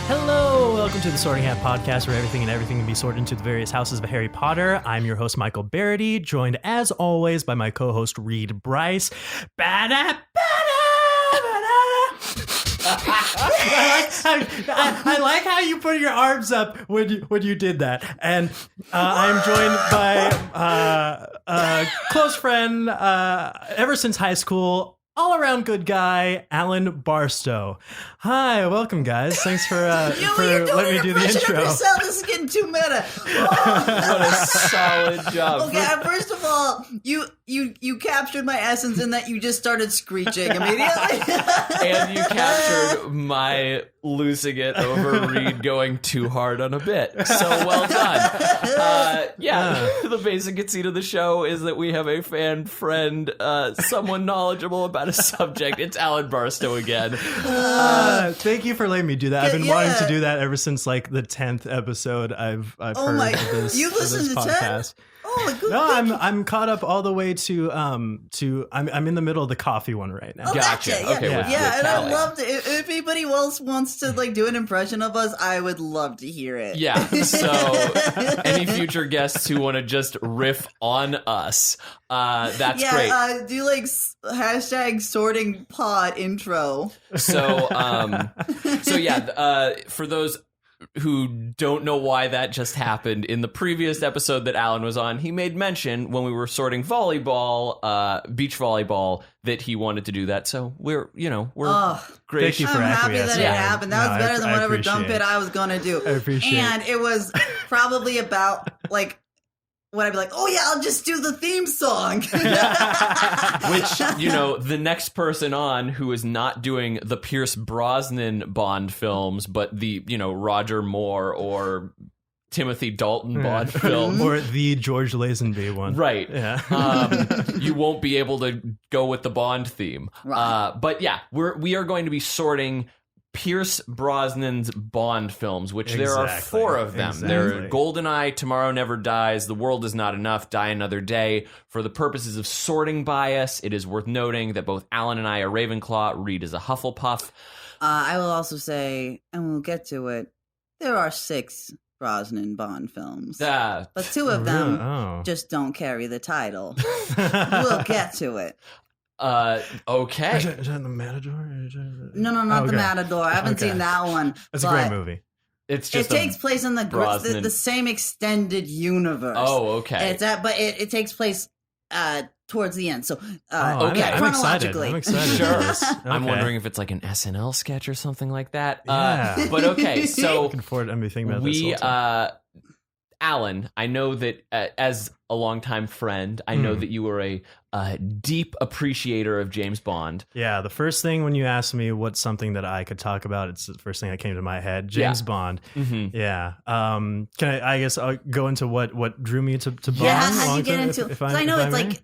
Hello, welcome to the Sorting Hat Podcast, where everything and everything can be sorted into the various houses of Harry Potter. I'm your host, Michael Barryte, joined as always by my co-host, Reed Brice. I like how you put your arms up when you did that. And I'm joined by a close friend ever since high school, all-around good guy, Allen Barstow. Hi, welcome, guys. Thanks for letting me do the intro. Yourself. This is getting too meta. What a solid job. Okay, first of all, you captured my essence in that you just started screeching immediately. And you captured my losing it over Reed going too hard on a bit. So well done. The basic conceit of the show is that we have a fan friend, someone knowledgeable about a subject. It's Allen Barstow again. Thank you for letting me do that. I've been wanting to do that ever since like the 10th episode I've heard of this. You listened to podcast. 10? Oh my goodness. No, I'm caught up all the way to I'm in the middle of the coffee one right now. Oh, Gotcha. Yeah. Okay, Yeah, and I loved it. If anybody else wants to like do an impression of us, I would love to hear it. Yeah. So any future guests who want to just riff on us, that's great. Do like hashtag sorting pod intro. So for those who don't know why that just happened, in the previous episode that Allen was on, he made mention when we were sorting volleyball, beach volleyball, that he wanted to do that. So we're great. Thank you for I'm happy that acquiescing. it happened. That was better than whatever dump it I was going to do. I appreciate And it was probably about like when I'd be like, oh yeah, I'll just do the theme song. Which, the next person on who is not doing the Pierce Brosnan Bond films, but the, Roger Moore or Timothy Dalton Bond film. Or the George Lazenby one. Right. Yeah. You won't be able to go with the Bond theme. Right. But yeah, we are going to be sorting Pierce Brosnan's Bond films, which there are 4 of them. They're Goldeneye, Tomorrow Never Dies, The World Is Not Enough, Die Another Day. For the purposes of sorting bias, it is worth noting that both Allen and I are Ravenclaw, Reed is a Hufflepuff. I will also say, and we'll get to it, there are 6 Brosnan Bond films. But 2 of them just don't carry the title. We'll get to it. Okay. Is that the Matador? No, not the Matador. I haven't seen that one. It's a great movie. It takes place in the same extended universe. Oh, okay. It takes place towards the end. So, chronologically. I'm excited. Sure. Okay. I'm wondering if it's like an SNL sketch or something like that. Yeah. But okay, so looking forward to everything about this whole time. Allen, I know that as a longtime friend, I know that you were a deep appreciator of James Bond. Yeah, the first thing when you asked me what's something that I could talk about, it's the first thing that came to my head. James Bond. Mm-hmm. Yeah. Can I guess I'll go into what drew me to Bond? Yeah, how did you get into it? Because I know it's like,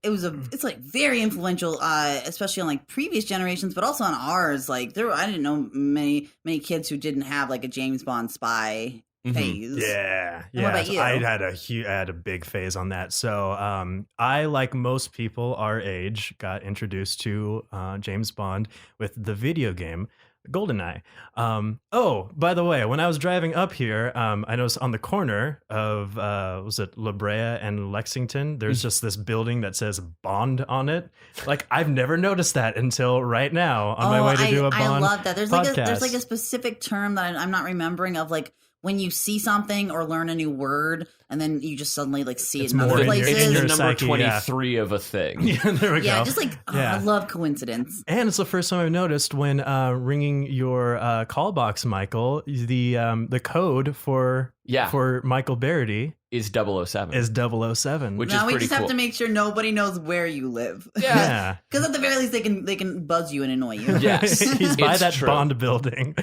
it's like very influential, especially on like previous generations, but also on ours. Like I didn't know many kids who didn't have like a James Bond spy phase. Yeah. And what about you? I had a big phase on that. So I, like most people our age, got introduced to James Bond with the video game Goldeneye. By the way, when I was driving up here, I noticed on the corner of was it La Brea and Lexington, there's just this building that says Bond on it. Like, I've never noticed that until right now on my way to do a Bond. I love that. There's podcast. like a specific term that I'm not remembering of, like when you see something or learn a new word and then you just suddenly like see it in other places. It's the number psyche, 23 of a thing. Yeah, there we go. Yeah, just like I love coincidence. And it's the first time I've noticed when ringing your call box, Michael, the code for Michael Barryte is 007. Is 007. Which now is we pretty just have to make sure nobody knows where you live. Yeah. Because at the very least they can buzz you and annoy you. Yes. He's by It's that true. Bond building.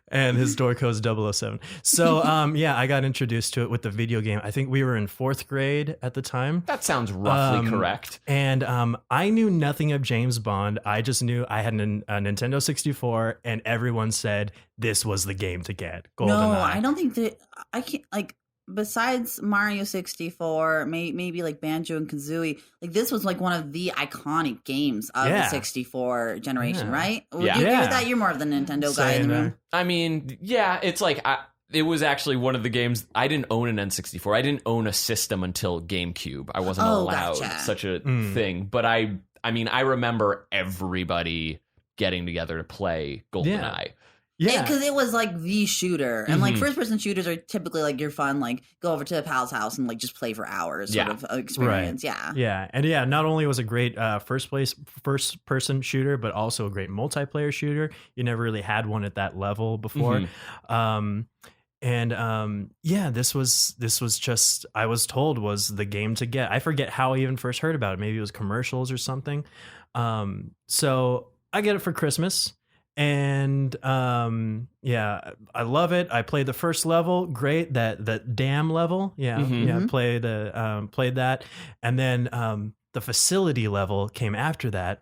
And his door code is 007. So I got introduced to it with the video game. I think we were in 4th grade at the time. That sounds roughly correct. And I knew nothing of James Bond. I just knew I had a Nintendo 64 and everyone said this was the game to get. GoldenEye. No, I don't think that I can't like besides Mario 64, maybe like Banjo and Kazooie, like this was like one of the iconic games of the 64 generation, right? Would you agree with that? You're more of the Nintendo guy in the room. I mean, yeah, it's like it was actually one of the games. I didn't own an N64. I didn't own a system until GameCube. I wasn't allowed such a thing. But I mean, I remember everybody getting together to play GoldenEye. Yeah, because it was like the shooter, and like first-person shooters are typically like your fun, like go over to a pal's house and like just play for hours, sort of experience. Right. And not only was it a great first-person shooter, but also a great multiplayer shooter. You never really had one at that level before. This was just, I was told, was the game to get. I forget how I even first heard about it. Maybe it was commercials or something. So I get it for Christmas. And I love it. I played the first level, great. That dam level, played that, and then the facility level came after that.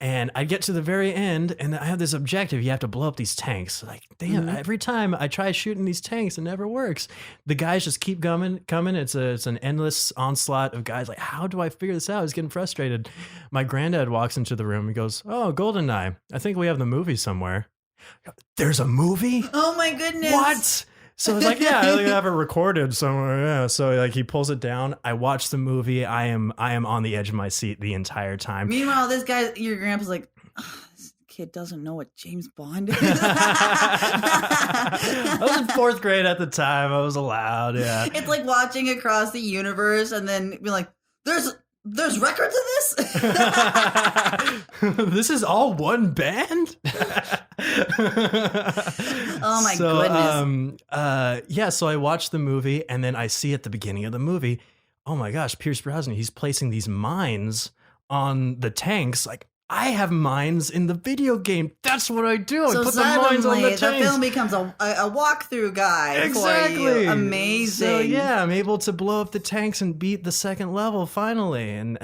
And I get to the very end, and I have this objective: you have to blow up these tanks. Like, damn! Every time I try shooting these tanks, it never works. The guys just keep coming. It's an endless onslaught of guys. Like, how do I figure this out? I was getting frustrated. My granddad walks into the room. He goes, "Oh, Goldeneye. I think we have the movie somewhere." There's a movie? Oh my goodness! What? So I was like, yeah, I have it recorded somewhere. Yeah. So like he pulls it down. I watch the movie. I am on the edge of my seat the entire time. Meanwhile, this guy, your grandpa's like, this kid doesn't know what James Bond is. I was in 4th grade at the time. I was allowed. Yeah. It's like watching Across the Universe and then be like, there's records of this? This is all one band? Oh my goodness. So I watched the movie, and then I see at the beginning of the movie, oh my gosh, Pierce Brosnan, he's placing these mines on the tanks. Like, I have mines in the video game. That's what I do. So I put the mines on the tanks. The film becomes a walkthrough guide for you. Amazing. So yeah, I'm able to blow up the tanks and beat the second level finally. And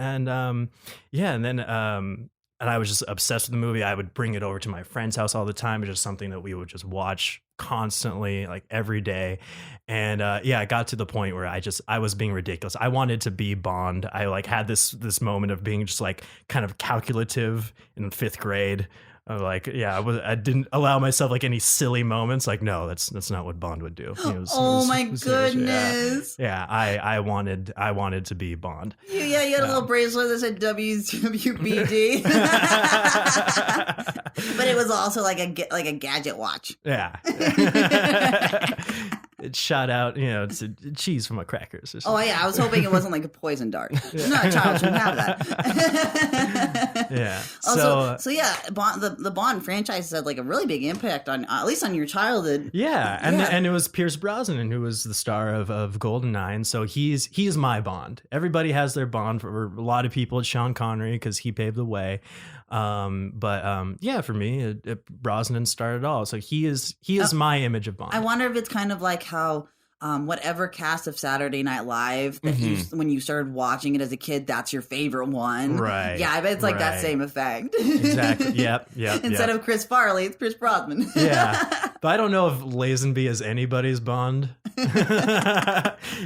I was just obsessed with the movie. I would bring it over to my friend's house all the time. It's just something that we would just watch constantly, like every day. And I got to the point where I was being ridiculous. I wanted to be Bond. I like had this moment of being just like kind of calculative in 5th grade. Like, I didn't allow myself like any silly moments. Like, no, that's not what Bond would do. My goodness. Yeah, I wanted to be Bond. You had a little bracelet that said WWBD. But it was also like a gadget watch. Yeah. It shot out, it's a cheese from a crackers or something. Oh, yeah. I was hoping it wasn't like a poison dart. Not a child shouldn't have that. Yeah. The Bond franchise had like a really big impact on, at least on your childhood. Yeah. And it was Pierce Brosnan who was the star of GoldenEye. And so he is my Bond. Everybody has their Bond. For a lot of people, it's Sean Connery because he paved the way. For me, Brosnan started it all. So he is my image of Bond. I wonder if it's kind of like how whatever cast of Saturday Night Live that when you started watching it as a kid, that's your favorite one. Right. Yeah, I bet it's like that same effect. Exactly. Yep. Instead of Chris Farley, it's Pierce Brosnan. Yeah. But I don't know if Lazenby is anybody's Bond.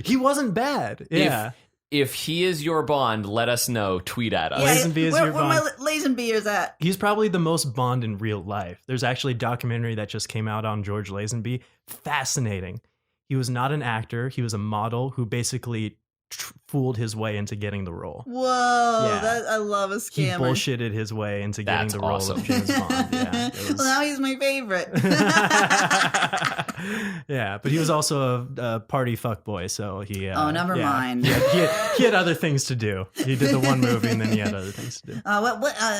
He wasn't bad. Yeah. If he is your Bond, let us know. Tweet at us. Lazenby is your Bond. Where my Lazenby is at? He's probably the most Bond in real life. There's actually a documentary that just came out on George Lazenby. Fascinating. He was not an actor. He was a model who basically fooled his way into getting the role. Whoa, yeah. I love a scammer. He bullshitted his way into getting the role of James Bond. Yeah, well, now he's my favorite. Yeah, but he was also a party fuckboy, so he... never mind. He had other things to do. He did the one movie, and then he had other things to do.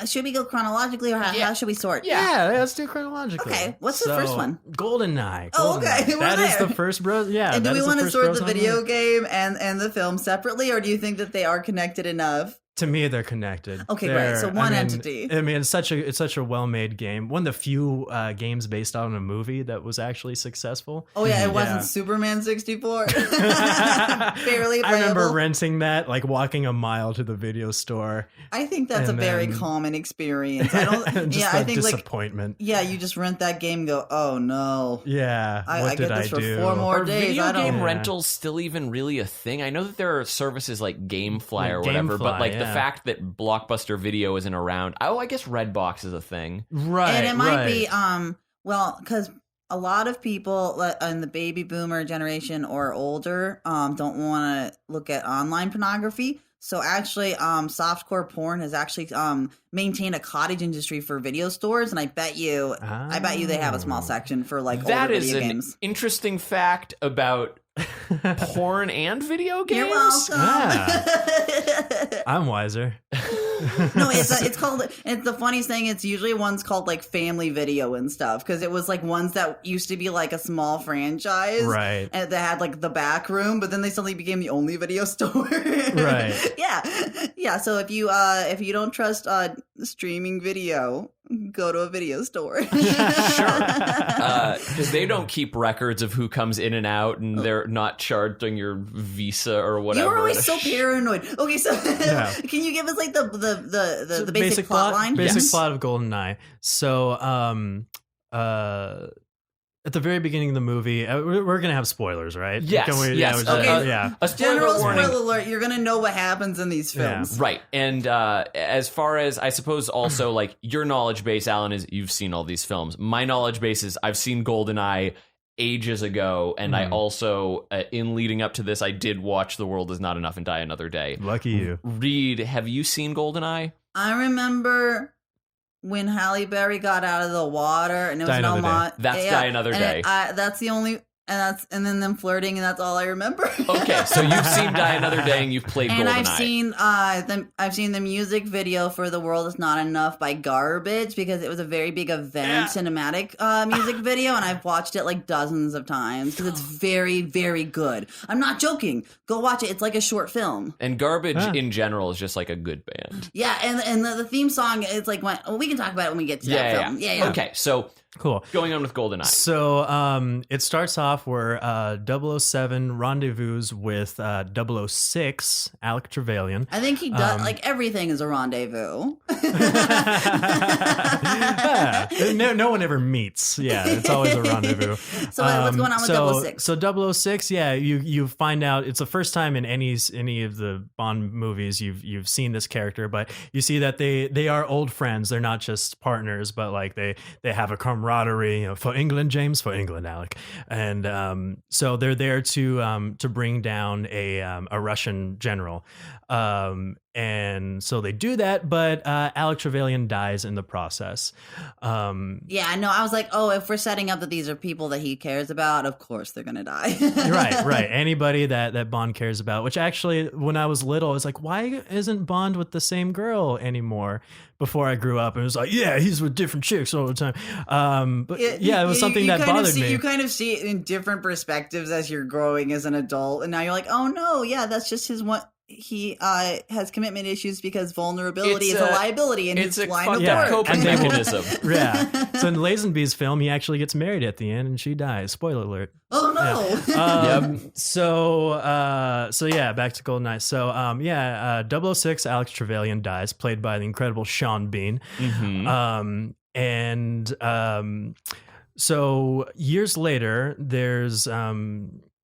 Should we go chronologically, or how should we sort? Yeah, let's do chronologically. Okay, what's the first one? GoldenEye. Oh, okay. That is the first And do we want to sort the video game and the film separately, or do you think that they are connected enough? To me, they're connected. Okay, great. So one entity. I mean, it's such a well-made game. One of the few games based on a movie that was actually successful. Oh yeah, it wasn't Superman 64. Barely playable. I remember renting that, like walking a mile to the video store. I think that's a very common experience. I don't. Just I think disappointment. You just rent that game and go, oh no. Yeah. I get this for 4 more Are days. video game rentals still even really a thing? I know that there are services like GameFly or whatever, but like the fact that Blockbuster Video isn't around. Oh, I guess Redbox is a thing. Right. And it might be, because a lot of people in the baby boomer generation or older don't want to look at online pornography. So actually, softcore porn has actually maintained a cottage industry for video stores, and I bet you they have a small section for like older video games. That is an interesting fact about porn and video games. You're welcome. Yeah. I'm wiser. No, it's called. It's the funniest thing. It's usually ones called like Family Video and stuff because it was like ones that used to be like a small franchise, right? And they had like the back room, but then they suddenly became the only video store, right? Yeah. So if you don't trust streaming video, go to a video store. Sure, because they don't keep records of who comes in and out, and they're not charging your Visa or whatever. You're always so paranoid. Okay, so can you give us like the basic plot line? Basic plot of Goldeneye. So, at the very beginning of the movie, we're going to have spoilers, right? Yes. A general spoiler alert. You're going to know what happens in these films. Yeah. Right. And as far as, I suppose, also, like, your knowledge base, Alan, is you've seen all these films. My knowledge base is I've seen Goldeneye ages ago, and I also, in leading up to this, I did watch The World Is Not Enough and Die Another Day. Lucky you. Reed, have you seen Goldeneye? I remember when Halle Berry got out of the water, and it was no more. That's Die Another Day. That's the only, and then them flirting, and that's all I remember. Okay, so you've seen Die Another Day, and you've played and Goldeneye. I've seen the music video for "The World Is Not Enough" by Garbage because it was a very big event cinematic music video, and I've watched it like dozens of times because it's very, very good. I'm not joking. Go watch it. It's like a short film. And Garbage in general is just like a good band. Yeah, and the theme song is like we can talk about it when we get to that film. Yeah. Okay, so cool. Going on with Goldeneye. So it starts off where 007 rendezvous with 006, Alec Trevelyan. I think he does, like everything is a rendezvous. No one ever meets. Yeah, it's always a rendezvous. So what's going on with 006? So 006, you find out it's the first time in any of the Bond movies you've seen this character, but you see that they are old friends. They're not just partners, but like they have a camaraderie, for England, James, for England, Alec. And so they're there to bring down a Russian general. And so they do that, but Alec Trevelyan dies in the process. Yeah, I know. I was like, oh, if we're setting up that these are people that he cares about, of course they're going to die. Right. Anybody that Bond cares about, which actually, when I was little, I was like, why isn't Bond with the same girl anymore? Before I grew up, and it was like, yeah, he's with different chicks all the time. But it was something that bothered me. You kind of see it in different perspectives as you're growing as an adult, and now you're like, oh no, yeah, that's just his one. He has commitment issues because vulnerability is a liability in his line of work. Coping mechanism. Yeah. So in Lazenby's film, he actually gets married at the end, and she dies. Spoiler alert. Oh no. Yeah. So back to Goldeneye. So 006, Alex Trevelyan dies, played by the incredible Sean Bean. Mm-hmm. So years later, there's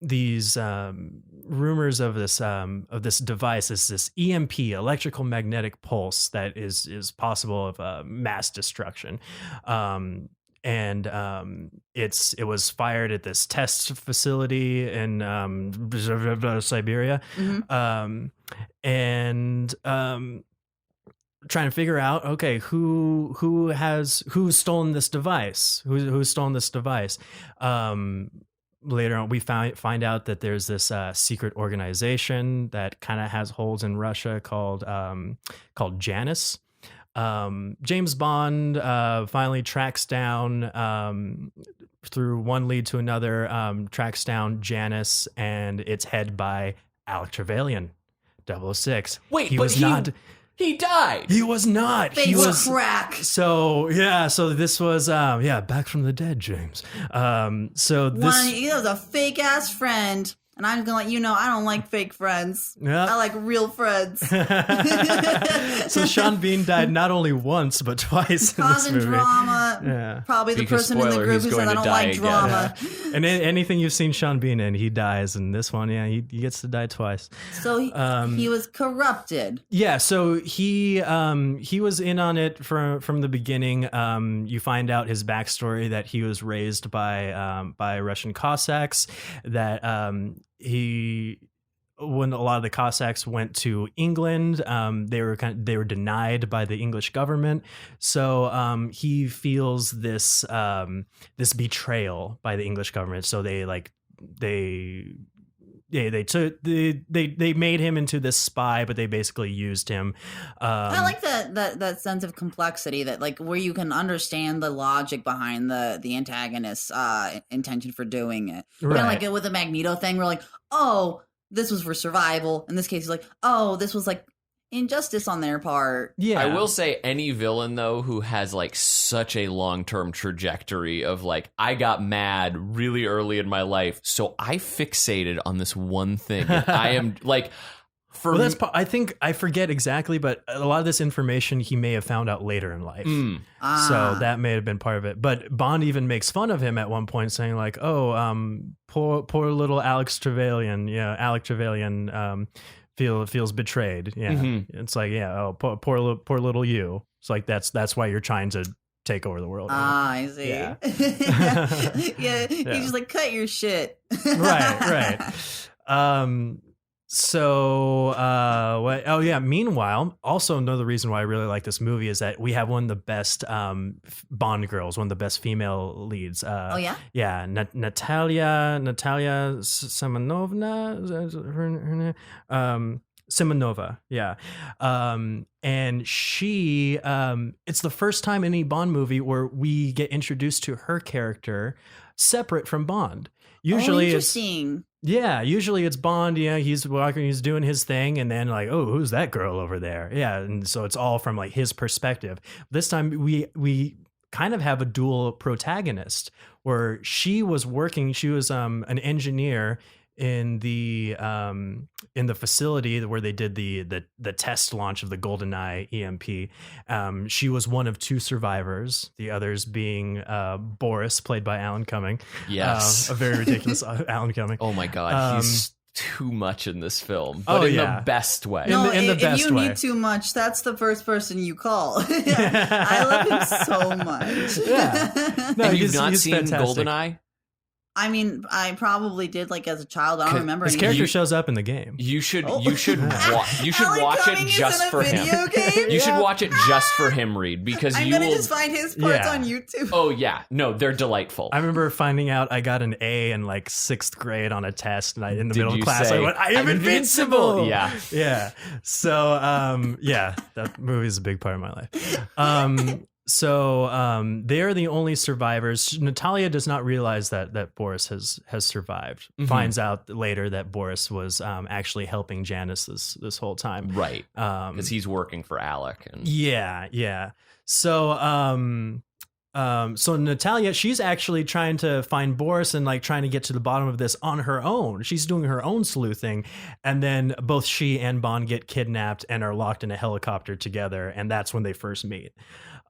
these rumors of this device, this EMP, electrical magnetic pulse, that is possible of mass destruction. It was fired at this test facility in Siberia. Mm-hmm. Trying to figure out, okay, who's stolen this device? Who's stolen this device? Later on, we find out that there's this secret organization that kind of has holds in Russia called Janus. James Bond finally tracks down, through one lead to another, tracks down Janus, and it's headed by Alec Trevelyan, 006. Wait, he was not. He died. He was not. Face He was crack. So this was back from the dead, James. He was a fake ass friend. And I'm gonna let you know I don't like fake friends. Yeah. I like real friends. So Sean Bean died not only once but twice in this Causing movie. drama. Yeah. Probably the Because, person in the spoiler, group he's who said going I to don't die like again. drama. And anything you've seen Sean Bean in, he dies. And this one, he gets to die twice. So he was corrupted. Yeah, so he was in on it from the beginning. You find out his backstory that he was raised by Russian Cossacks. That when a lot of the Cossacks went to England, they were denied by the English government. So he feels this betrayal by the English government. So they made him into this spy, but they basically used him. I like that sense of complexity that like where you can understand the logic behind the antagonist's intention for doing it. Right. Kind of like with the Magneto thing, we're like, oh, this was for survival. In this case, like, oh, this was like injustice on their part. Yeah, I will say any villain though who has like such a long-term trajectory of like I got mad really early in my life, so I fixated on this one thing. And I am like I think I forget exactly, but a lot of this information he may have found out later in life. So that may have been part of it. But Bond even makes fun of him at one point, saying like, "Oh, poor little Alex Trevelyan. Yeah, Alec Trevelyan feels betrayed. Yeah, It's like, yeah, oh, poor little you. It's like that's why you're trying to take over the world. I see. Yeah. Yeah, he's just like, cut your shit. right. Meanwhile, also another reason why I really like this movie is that we have one of the best Bond girls, one of the best female leads. Oh yeah? Yeah, Natalia Simonovna, Simonova, yeah. And she, it's the first time in any Bond movie where we get introduced to her character separate from Bond. Usually interesting. Usually it's Bond, he's walking, he's doing his thing, and then like, oh, who's that girl over there? Yeah, and so it's all from like his perspective. This time we kind of have a dual protagonist where she was an engineer in the facility where they did the test launch of the Goldeneye EMP. She was one of two survivors, the others being Boris, played by Alan Cumming. Yes. A very ridiculous Alan Cumming. Oh my God, he's too much in this film, but in the best way. No, in the best if you way. need too much, that's the first person you call. I love him so much. Yeah. No, Have you not he's seen fantastic. Goldeneye? I mean, I probably did like as a child. I don't remember. His character shows up in the game. You should Oh. watch Alan it Cumming is just in a for him. video game? You should watch it just for him, Reed, because I'm you gonna will. just find his parts Yeah. on YouTube. Oh yeah, no, they're delightful. I remember finding out I got an A in like 6th grade on a test, and in the Did middle of you class say, I went, "I am "I'm invincible!" Yeah. Yeah. So that movie is a big part of my life. So they're the only survivors. Natalia does not realize that Boris has survived. Mhm. Finds out later that Boris was actually helping Janice this whole time. Right, because he's working for Alec. And Yeah. So so Natalia, she's actually trying to find Boris and like trying to get to the bottom of this on her own. She's doing her own sleuthing, and then both she and Bond get kidnapped and are locked in a helicopter together, and that's when they first meet.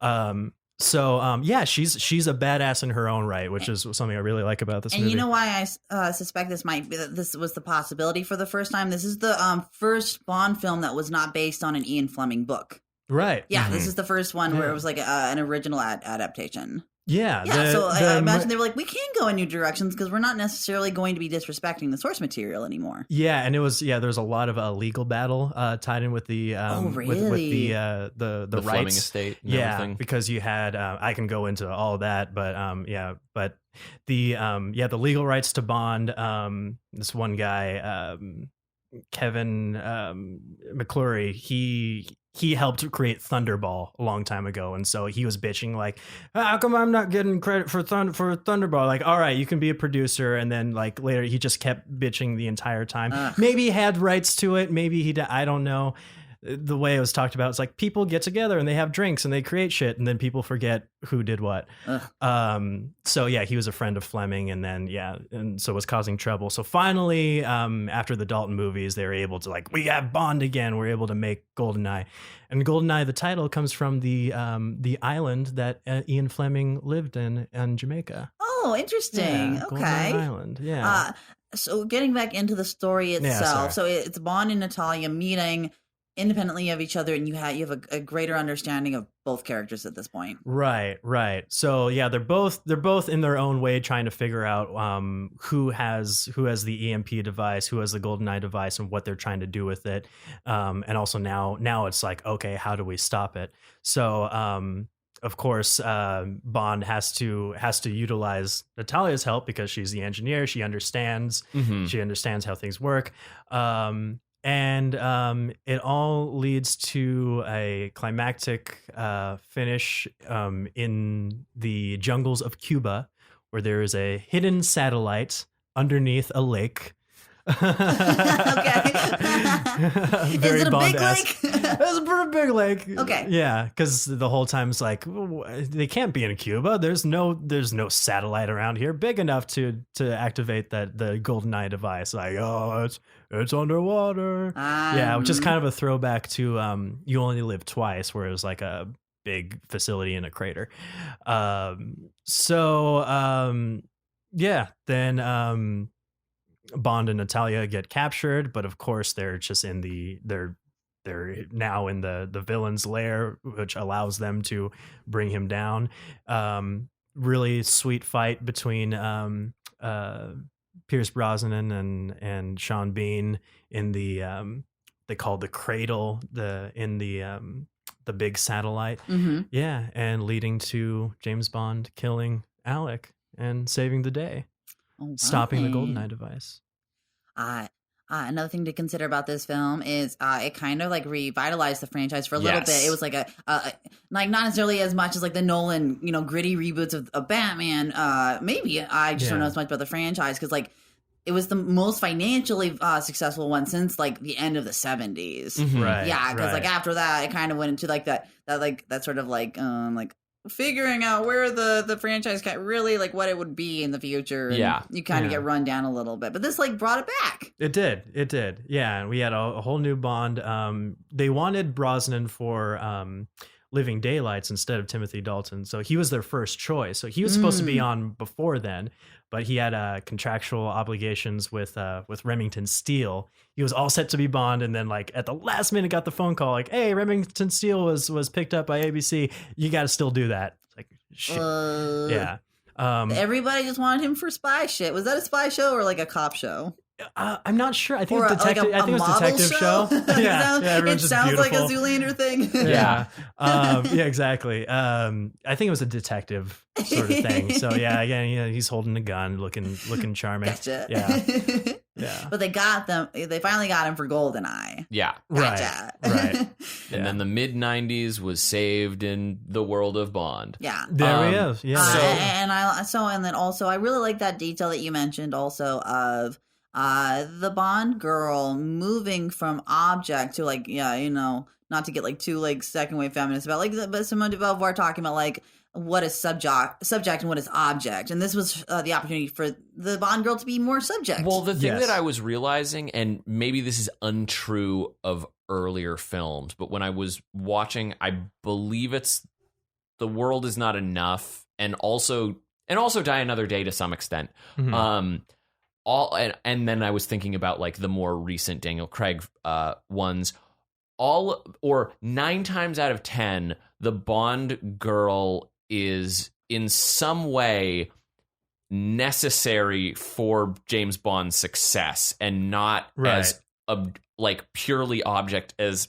She's a badass in her own right, which is something I really like about this movie. And you know why I suspect this was the possibility for the first time? This is the first Bond film that was not based on an Ian Fleming book. Right. Yeah, this is the first one where Yeah. it was like an original adaptation. Yeah. Yeah, so I imagine they were like, we can go in new directions because we're not necessarily going to be disrespecting the source material anymore. Yeah, and it was there's a lot of legal battle tied in with the with the the Fleming rights estate. And everything. because you had I can go into all of that, but but the legal rights to Bond. This one guy, Kevin McClory, he helped create Thunderball a long time ago, and so he was bitching like, how come I'm not getting credit for Thunderball? Like, all right, you can be a producer, and then like later he just kept bitching the entire time. Maybe he had rights to it, maybe he I don't know. the way it was talked about, it's like people get together and they have drinks and they create shit, and then people forget who did what. So yeah, he was a friend of Fleming, and then and so was causing trouble. So finally, after the Dalton movies, they were able to we have Bond again. We're able to make Goldeneye, and Goldeneye, the title comes from the island that Ian Fleming lived in Jamaica. Oh, interesting. Yeah, okay. Goldeneye Island. Yeah. So getting back into the story itself, so it's Bond and Natalia meeting independently of each other, and you have a greater understanding of both characters at this point. Right. So yeah, they're both in their own way trying to figure out who has the EMP device, who has the Goldeneye device, and what they're trying to do with it. And also now it's like, okay, how do we stop it? So of course, Bond has to utilize Natalia's help because she's the engineer. She understands. She understands how things work. And it all leads to a climactic finish in the jungles of Cuba, where there is a hidden satellite underneath a lake. Okay. Very Is it a big Bond-esque. lake? It's a pretty big lake. Okay. Yeah, because the whole time it's like, they can't be in Cuba. There's no satellite around here big enough to activate the Goldeneye device. Like, oh, it's underwater. Yeah, which is kind of a throwback to You Only Live Twice, where it was like a big facility in a crater. Then Bond and Natalia get captured, but of course they're just they're now in the villain's lair, which allows them to bring him down. Really sweet fight between Pierce Brosnan and Sean Bean in the they call the cradle, in the big satellite. Yeah, and leading to James Bond killing Alec and saving the day. Stopping the Goldeneye device. Another thing to consider about this film is it kind of revitalized the franchise for a little bit. It was like not necessarily as much as the Nolan, gritty reboots of Batman. Maybe I just don't know as much about the franchise because it was the most financially successful one since the end of the 70s. Right. Yeah, because after that it kind of went into that sort of figuring out where the franchise got really what it would be in the future. And you kind of get run down a little bit, but this brought it back. It did. Yeah. And we had a whole new Bond. They wanted Brosnan for Living Daylights instead of Timothy Dalton. So he was their first choice. So he was supposed to be on before then, but he had contractual obligations with Remington Steele. He was all set to be Bond, and then at the last minute got the phone call hey, Remington Steele was picked up by ABC. You got to still do that. It's shit. Yeah. Everybody just wanted him for spy shit. Was that a spy show or a cop show? I'm not sure. I think detective. I think it was detective show. It sounds like a Zoolander thing. Yeah, exactly. I think it was a detective sort of thing. So again, he's holding a gun, looking charming. Gotcha. Yeah. But they finally got him for Goldeneye. Yeah. Gotcha. Right. And then the mid 90s was saved in the world of Bond. Yeah. There he is. Yeah. And then also I really like that detail that you mentioned also of the Bond girl moving from object to not to get too second wave feminist about but Simone de Beauvoir talking about what is subject and what is object, and this was the opportunity for the Bond girl to be more subject. Well, the thing that I was realizing, and maybe this is untrue of earlier films, but when I was watching, I believe it's The World Is Not Enough, and also Die Another Day to some extent. And then I was thinking about the more recent Daniel Craig ones. 9 times out of 10, the Bond girl is in some way necessary for James Bond's success, and not as purely object as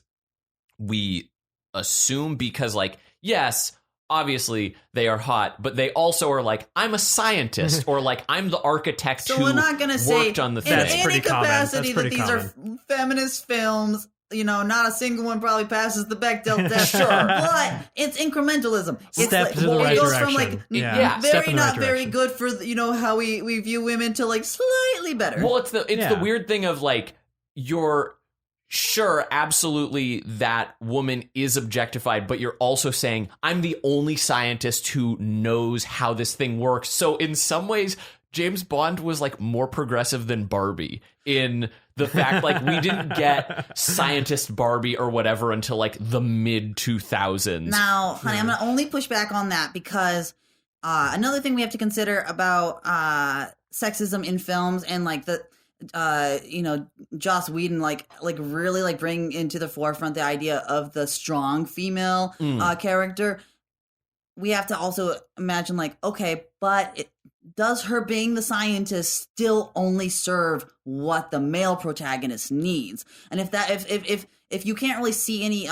we assume. Because yes, obviously they are hot, but they also are I'm a scientist, or I'm the architect so who we're not gonna worked say on the in thing. any capacity that these are feminist films. Not a single one probably passes the Bechdel test. Sure, but it's incrementalism. Step to the right direction. From very not very good for how we view women to slightly better. Well, it's the weird thing of you're sure, absolutely, that woman is objectified, but you're also saying, I'm the only scientist who knows how this thing works. So in some ways, James Bond was like more progressive than Barbie in the fact like we didn't get scientist Barbie or whatever until like the mid 2000s. Now, honey, I'm going to only push back on that because another thing we have to consider about sexism in films and like the Joss Whedon like really like bring into the forefront the idea of the strong female character. We have to also imagine like, okay, but does her being the scientist still only serve what the male protagonist needs? And if you can't really see any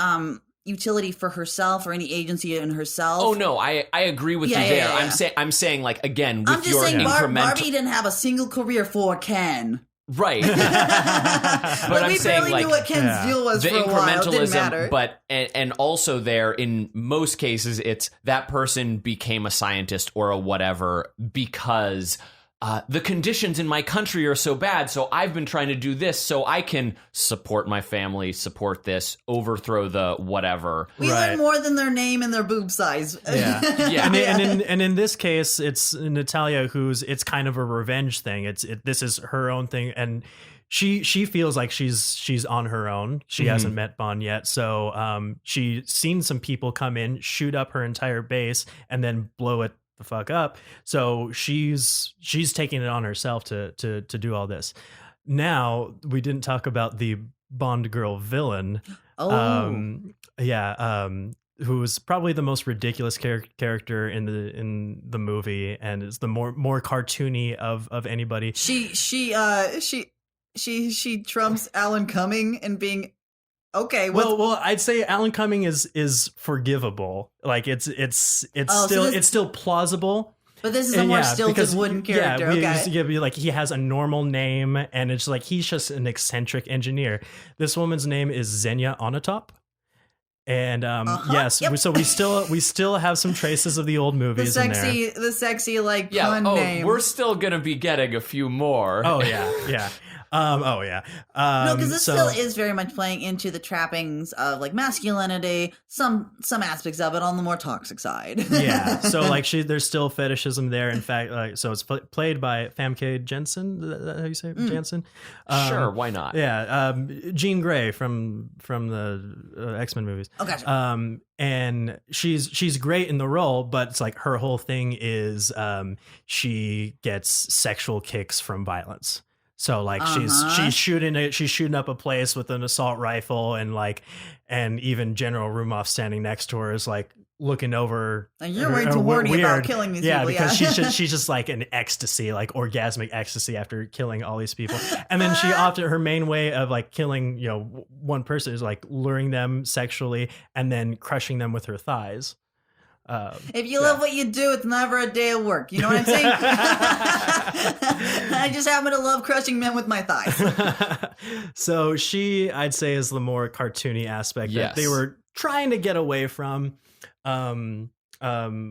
utility for herself or any agency in herself. Oh no, I agree with you there. Yeah. I'm saying like again with your incremental. Barbie didn't have a single career for Ken. Right. but I'm we saying barely like knew what Ken's deal was the for a while. It didn't matter. But and also there in most cases it's that person became a scientist or a whatever because the conditions in my country are so bad, so I've been trying to do this so I can support my family, support this, overthrow the whatever. We learn more than their name and their boob size. Yeah, yeah. And in this case, it's Natalia it's kind of a revenge thing. This is her own thing, and she feels like she's on her own. She hasn't met Bond yet, so she's seen some people come in, shoot up her entire base, and then blow it the fuck up. So she's taking it on herself to do all this. Now we didn't talk about the Bond girl villain. Who is probably the most ridiculous character in the movie, and is the more cartoony of anybody. She trumps Alan Cumming and being. Okay. Well, I'd say Alan Cumming is forgivable. Like it's still plausible. But this is a more stilted wooden character. Like he has a normal name, and it's like he's just an eccentric engineer. This woman's name is Xenia Onatopp. And so we still have some traces of the old movies. The sexy like pun name. We're still gonna be getting a few more. Oh yeah. No, because this still is very much playing into the trappings of like masculinity, some aspects of it on the more toxic side. Yeah, so like there's still fetishism there. In fact, so it's played by Famke Janssen. Is that how you say it? Janssen? Sure, why not? Yeah, Jean Grey from the X-Men movies. Oh, gotcha. And she's great in the role, but it's like her whole thing is she gets sexual kicks from violence. So like she's shooting up a place with an assault rifle, and even General Rumoff standing next to her is like looking over. And you're way too horny about killing these people. Because she's just like an ecstasy, like orgasmic ecstasy after killing all these people. And then her main way of like killing, one person is like luring them sexually and then crushing them with her thighs. If you love what you do, it's never a day of work. You know what I'm saying? I just happen to love crushing men with my thighs. So I'd say, is the more cartoony aspect that they were trying to get away from. But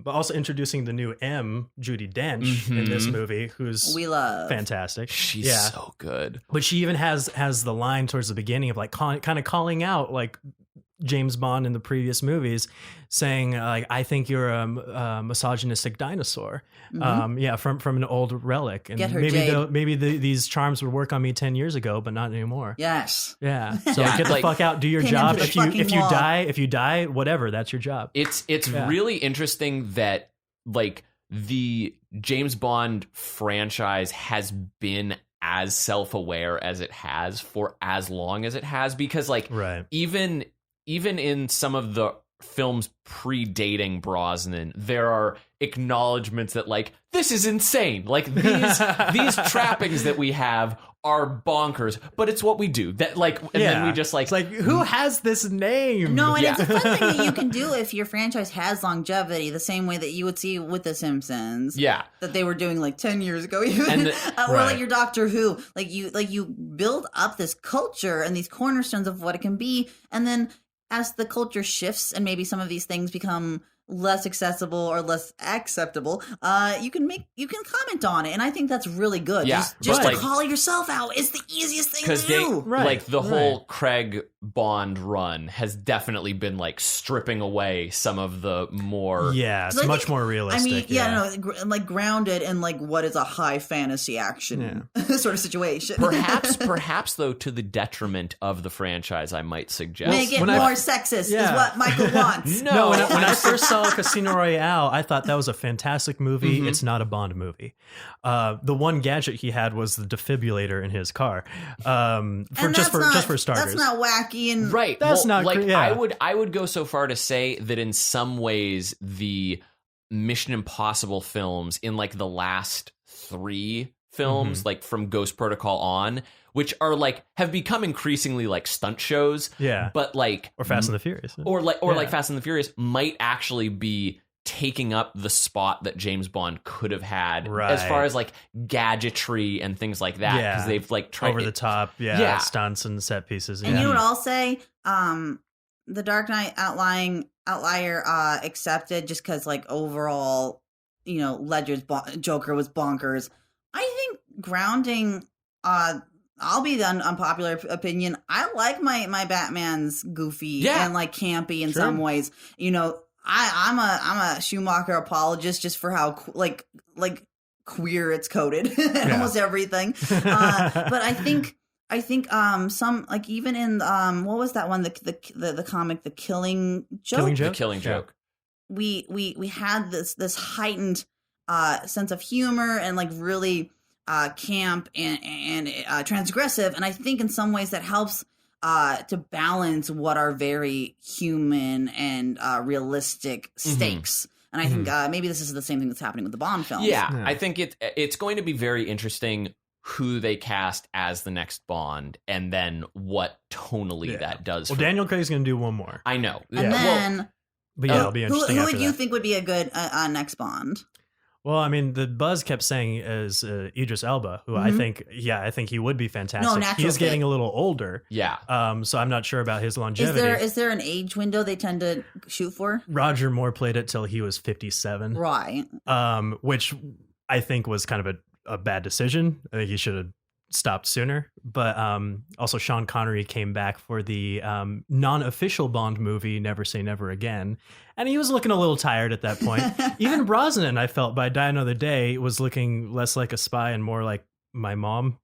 also introducing the new M, Judi Dench, in this movie, who's we love fantastic. She's so good. But she even has the line towards the beginning of like kind of calling out like James Bond in the previous movies, saying like, I think you're a misogynistic dinosaur. From an old relic. And get her, maybe these charms would work on me 10 years ago, but not anymore. Yes. Yeah. So get the fuck out, do your job. If you die, whatever, that's your job. It's really interesting that like the James Bond franchise has been as self-aware as it has for as long as it has, because like even in some of the films predating Brosnan, there are acknowledgments that like, this is insane. Like these trappings that we have are bonkers, but it's what we do. That like, and then we just like, it's like, who has this name? No, and it's a fun thing that you can do if your franchise has longevity, the same way that you would see with The Simpsons. Yeah, that they were doing like 10 years ago, even, or like your Doctor Who. Like you build up this culture and these cornerstones of what it can be, and then as the culture shifts and maybe some of these things become less accessible or less acceptable, you can comment on it, and I think that's really good. Yeah, just to call yourself out is the easiest thing to do. Like the whole Craig Bond run has definitely been like stripping away some of the more it's much more realistic. I mean, like grounded in like what is a high fantasy action sort of situation. Perhaps though, to the detriment of the franchise, I might suggest make it more sexist is what Michael wants. No, when I first saw Casino Royale, I thought that was a fantastic movie. It's not a Bond movie. The one gadget he had was the defibrillator in his car. Just for starters. That's not wacky and right. That's not like yeah. I would go so far to say that in some ways the Mission Impossible films in like the last 3 films, like from Ghost Protocol on, which are like have become increasingly like stunt shows. Yeah. But like or Fast and the Furious. Like Fast and the Furious might actually be taking up the spot that James Bond could have had as far as like gadgetry and things like that, because they've like tried over the top stunts and set pieces. And you know what I'll say? The Dark Knight outlier accepted, just because like overall, Ledger's Joker was bonkers. I think grounding, I'll be the unpopular opinion. I like my Batman's goofy and like campy in some ways. I'm a Schumacher apologist just for how like queer it's coded in almost everything. But I think some like even in what was that one the comic The Killing Joke? The Killing Joke. We had this heightened sense of humor and like really camp and transgressive, and I think in some ways that helps to balance what are very human and realistic stakes. And I think maybe this is the same thing that's happening with the Bond films. Yeah. I think it's going to be very interesting who they cast as the next Bond, and then what tonally that does. Well, Daniel Craig's going to do one more. I know. And then, but it'll be interesting. Who would you think would be a good next Bond? Well, I mean, the buzz kept saying is Idris Elba, who I think he would be fantastic. No, he's getting a little older. Yeah. So I'm not sure about his longevity. Is there an age window they tend to shoot for? Roger Moore played it till he was 57. Right. Which I think was kind of a bad decision. I think he should have stopped sooner. But also Sean Connery came back for the non-official Bond movie, Never Say Never Again. And he was looking a little tired at that point. Even Brosnan, I felt, by Die Another Day, was looking less like a spy and more like my mom.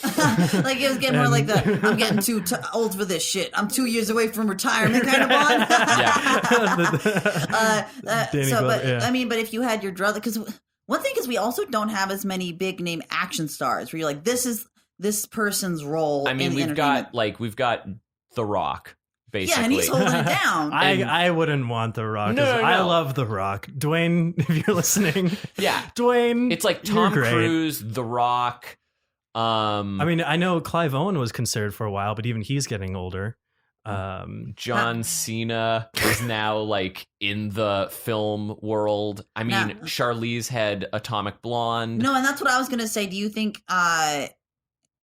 Like it was getting more like I'm getting too old for this shit. I'm 2 years away from retirement kind of Bond. I mean, but if you had your drug, because one thing is we also don't have as many big name action stars where you're like, this is this person's role. I mean, we've got The Rock. Basically. Yeah, and he's holding it down. I wouldn't want The Rock. No. I love The Rock. Dwayne, if you're listening. Yeah. Dwayne. It's like Tom Cruise, The Rock. I mean, I know Clive Owen was considered for a while, but even he's getting older. John Cena is now like in the film world. I mean, Charlize had Atomic Blonde. No, and that's what I was going to say. Do you think there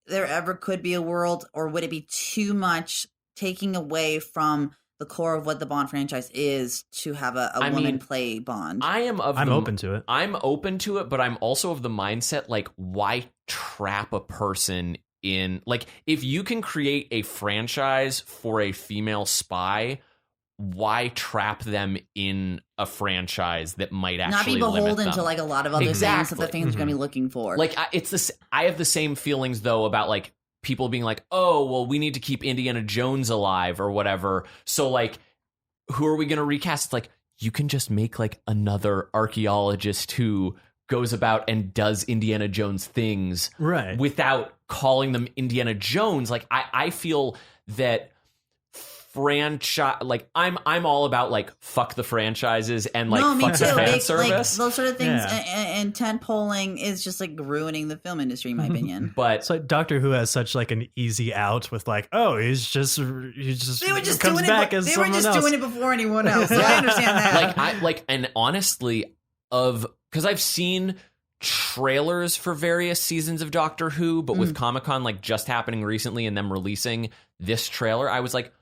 ever could be a world, or would it be too much taking away from the core of what the Bond franchise is to have a woman play Bond? I'm open to it. I'm open to it, but I'm also of the mindset, like, why trap a person in, like, if you can create a franchise for a female spy, why trap them in a franchise that might actually not be beholden to like a lot of other things that the fans are going to be looking for? Like, I have the same feelings though about like people being like, oh, well, we need to keep Indiana Jones alive or whatever. So like, who are we going to recast? It's like, you can just make like another archaeologist who goes about and does Indiana Jones things, right, without calling them Indiana Jones. Like, I feel that franchise, like I'm all about like fuck the franchises and like fuck the fan service. Like, those sort of things and tent polling is just like ruining the film industry in my opinion. But it's like Doctor Who has such like an easy out with like, oh, he just they were just comes doing back it, as they someone were just else. doing it before anyone else. So I understand that. And honestly, because I've seen trailers for various seasons of Doctor Who, but with Comic-Con like just happening recently and them releasing this trailer, I was like,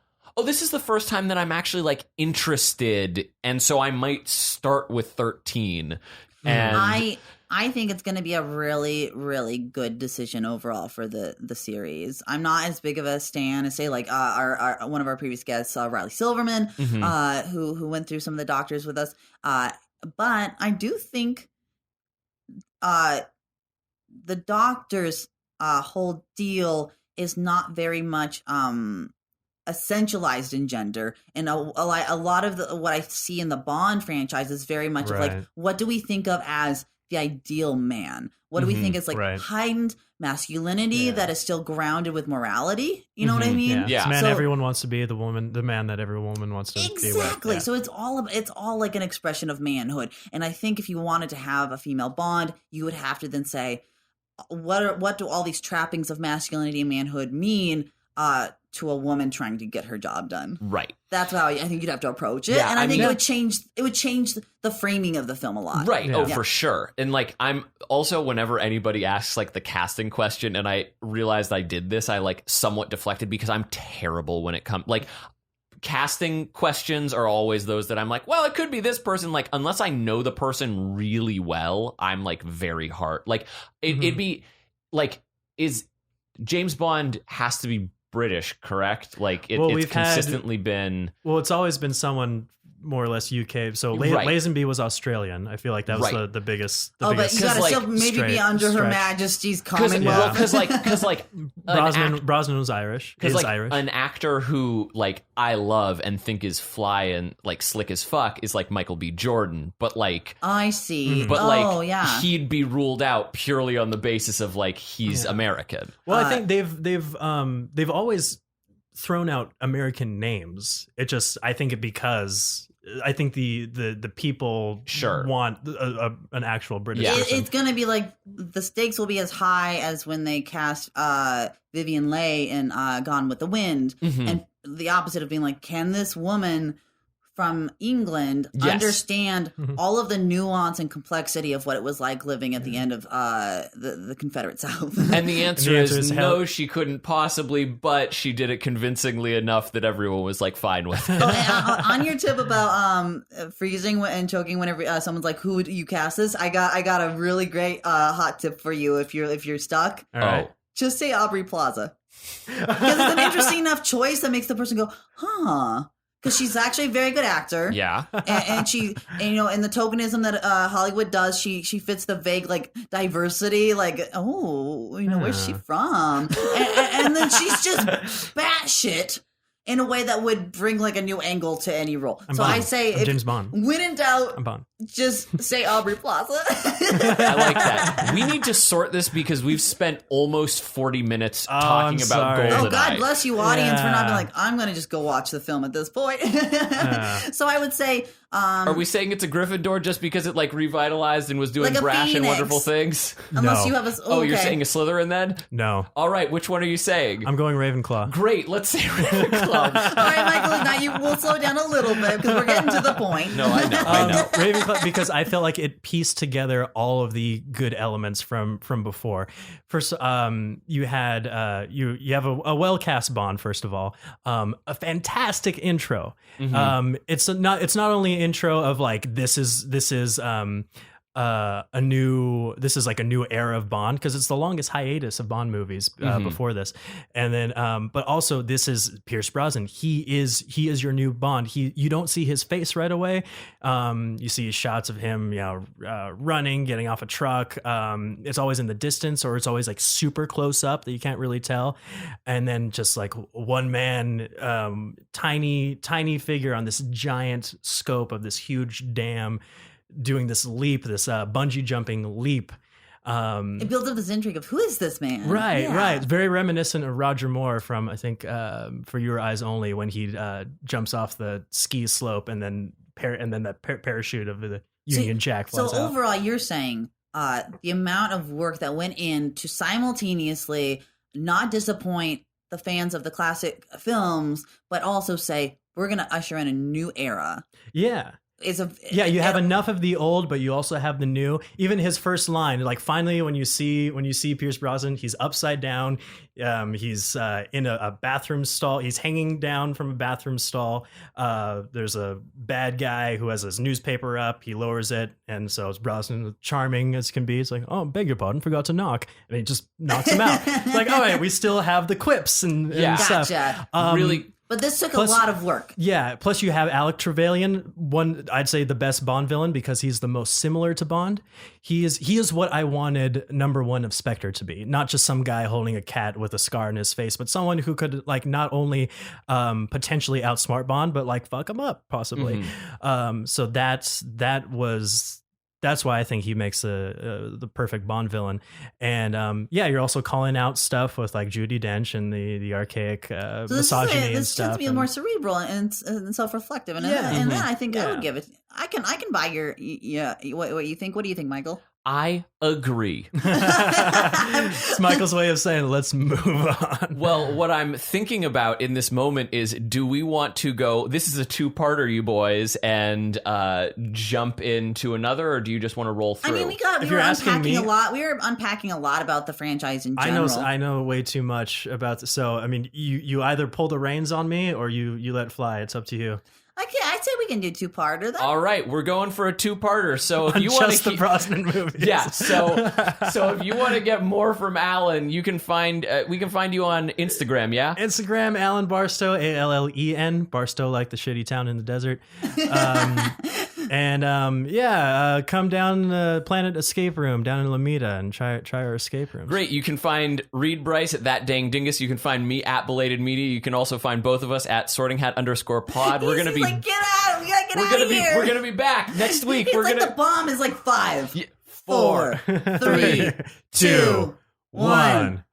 this is the first time that I'm actually like interested, and so I might start with 13. And I think it's going to be a really, really good decision overall for the series. I'm not as big of a stan as say like our one of our previous guests, Riley Silverman, who went through some of the doctors with us. But I do think the doctor's whole deal is not very much essentialized in gender, and a lot of what I see in the Bond franchise is very much of like, what do we think of as the ideal man? What do we think is like heightened masculinity that is still grounded with morality? You know what I mean? Yeah. The man everyone wants to be, the man that every woman wants to be with. Exactly. So it's all like an expression of manhood. And I think if you wanted to have a female Bond, you would have to then say, what do all these trappings of masculinity and manhood mean to a woman trying to get her job done? Right. That's how I think you'd have to approach it. Yeah, and I think it would change the framing of the film a lot. Right. Yeah. Oh, for sure. And like, I'm also, whenever anybody asks like the casting question, and I realized I did this, I like somewhat deflected because I'm terrible when it comes like casting questions are always those that I'm like, well, it could be this person. Like, unless I know the person really well, I'm like very hard. Like it'd be like, is James Bond has to be British, correct? Like it's consistently been. Well, it's always been someone more or less UK. So Lazenby was Australian. I feel like that was the biggest. But you gotta still maybe be under Her Majesty's Commonwealth. Because Brosnan was Irish. Because like Irish. An actor who like I love and think is fly and like slick as fuck is like Michael B. Jordan. But like I see. But he'd be ruled out purely on the basis of like he's American. Well, I think they've always thrown out American names. I think the people want an actual British person. It's gonna be like the stakes will be as high as when they cast Vivien Leigh in Gone with the Wind, and the opposite of being like, can this woman from England understand all of the nuance and complexity of what it was like living at the end of the Confederate South? And the answer is no, she couldn't possibly, but she did it convincingly enough that everyone was like fine with it. On your tip about freezing and choking whenever someone's like, who would you cast this? I got a really great hot tip for you if you're stuck. All right. Just say Aubrey Plaza. Because it's an interesting enough choice that makes the person go, huh. Because she's actually a very good actor. Yeah. and you know, in the tokenism that Hollywood does, she fits the vague, like, diversity, like, oh, you know, where's she from? And then she's just batshit in a way that would bring, like, a new angle to any role. I say, James Bond. When in doubt, I'm Bond. Just say Aubrey Plaza. I like that. We need to sort this because we've spent almost 40 minutes talking about Goldeneye. Oh, God bless you, audience, for not being like, I'm going to just go watch the film at this point. So I would say... Are we saying it's a Gryffindor just because it like revitalized and was doing like brash and wonderful things? Unless you have a... Oh, you're saying a Slytherin then? No. All right, which one are you saying? I'm going Ravenclaw. Great, let's say Ravenclaw. All right, Michael, we'll slow down a little bit because we're getting to the point. No, I know. Ravenclaw, because I felt like it pieced together all of the good elements from before. First, you had you have a well-cast Bond. First of all, a fantastic intro. It's not only an intro of like this is like a new era of Bond, because it's the longest hiatus of Bond movies before this, and then but also this is Pierce Brosnan. He is your new Bond. You don't see his face right away. You see shots of him running, getting off a truck. It's always in the distance, or it's always like super close up that you can't really tell, and then just like one man, tiny figure on this giant scope of this huge dam, doing this leap, this bungee jumping leap. It builds up this intrigue of who is this man? Right. It's very reminiscent of Roger Moore from, I think, For Your Eyes Only, when he jumps off the ski slope and then that parachute of the Union Jack flies out. So overall, you're saying the amount of work that went in to simultaneously not disappoint the fans of the classic films, but also say, we're going to usher in a new era. Yeah. you have enough of the old, but you also have the new. Even his first line, like finally when you see Pierce Brosnan, he's upside down. He's in a bathroom stall. He's hanging down from a bathroom stall. There's a bad guy who has his newspaper up. He lowers it, and so it's Brosnan, charming as can be. It's like, oh, beg your pardon, forgot to knock, and he just knocks him out. It's like, all right, we still have the quips and stuff. Really. But this took a lot of work. Yeah. Plus, you have Alec Trevelyan, I'd say the best Bond villain because he's the most similar to Bond. He is what I wanted number one of Spectre to be. Not just some guy holding a cat with a scar on his face, but someone who could like not only potentially outsmart Bond, but like fuck him up possibly. So that's why I think he makes the perfect Bond villain. And you're also calling out stuff with like Judi Dench and the archaic misogyny and stuff. This tends to be more cerebral and self-reflective. And then I think I would give it. I can buy your what you think. What do you think, Michael? I agree. It's Michael's way of saying, let's move on. Well, what I'm thinking about in this moment is, do we want to go, this is a two-parter, you boys, and jump into another, or do you just want to roll through? I mean, we were unpacking a lot. We were unpacking a lot about the franchise in general. I know way too much about this. So, I mean, you either pull the reins on me or you let fly. It's up to you. I'd say we can do two-parter. All right, we're going for a two-parter. So if you want to the Brosnan movies, so if you want to get more from Allen, you can we can find you on Instagram. Yeah, Instagram, Allen Barstow, Allen Barstow, like the shitty town in the desert. Come down Planet Escape Room down in Lomita and try our escape rooms. Great. You can find Reed Brice at That Dang Dingus. You can find me at Belated Media. You can also find both of us at @sortinghat_pod. We're gonna be. Get out! We gotta get out of here. We're gonna be back next week. The bomb is like 5, 4, 3, 2, 1.